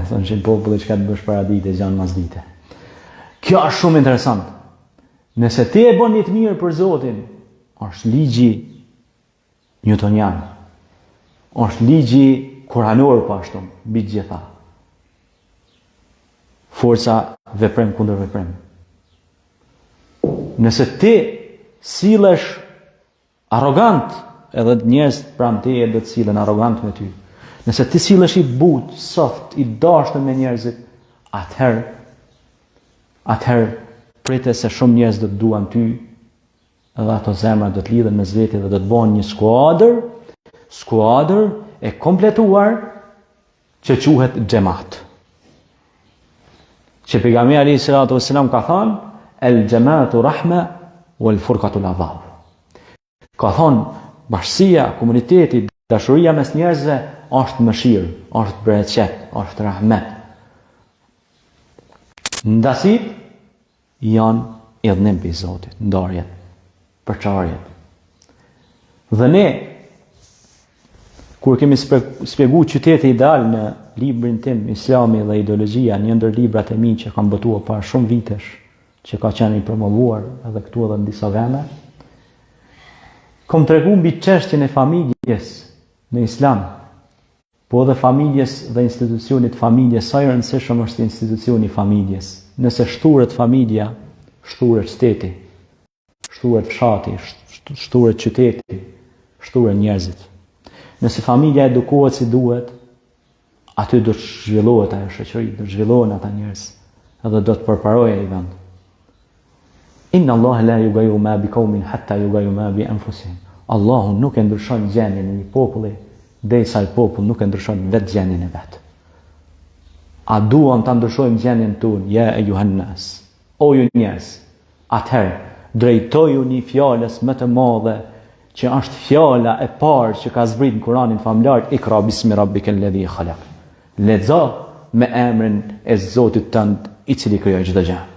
Thonë që populli çka të bësh para dite, gjanë mas dite. Kjo është shumë interesant. Nëse ti e bën një të mirë për Zotin, është ligji newtonian. Është ligji kuranor po ashtu, mbi të gjitha. Forca veprim kundër veprim. Nëse ti sillesh arrogant, edhe njerëz pranë teje do të sillen arrogant me ty. Nëse ti sillesh i butë, soft, i dashur me njerëzit, atëherë pritet se shumë njerëz do të duan ty, edhe ato zemra do të lidhen mes vete dhe do të bëhen një skuadër e kompletuar që quhet xhamat. Që pejgamberi alayhis salatu wassalam ka thënë el xhamatu rahma wal furqatu adhab. Ka thënë bashkësia, komuniteti, dashuria mes njerëzve është mëshirë, është bereqet, është rahmet. Ndasit janë idhnim për Zotit, ndarjet, përçarjet. Dhe ne, kur kemi spjegu qyteti ideal në librin tim, Islami dhe ideologjia, një ndër librat e mi që kam botuar para shumë vitesh, që ka qenë i promovuar edhe këtu edhe në disa vende, kom tregu mbi çështjen e familjes në Islam, po edhe familjes dhe institucionit familjes, sa i rëndësishëm është institucioni familjes. Nëse shturet familja, shturet shteti, shturet fshati, shturet qyteti, shturet njerëzit. Nëse familja edukohet si duhet, aty do të zhvillohet ajo shoqëri, do të zhvillohen ata njerëz, edhe do të përparojë ai vend. Inna Allah la yughayyiru ma biqawmin hatta yughayyiru ma bi anfusihim. Allahu nuk e ndryshon gjendjen e një populli derisa ai popull nuk e ndryshon vetë gjendjen e vet. A duam ta ndryshojmë gjendjen tonë? Ja ejuhan nas. O ju njerëz, atëherë drejtojuni fjalës më të madhe që është fjala e parë që ka zbrit në Kur'anin famlar, Ikra bismi rabbikal ladhi khalaq. Lexo me emrin e Zotit tënd i cili krijoi çdo gjë.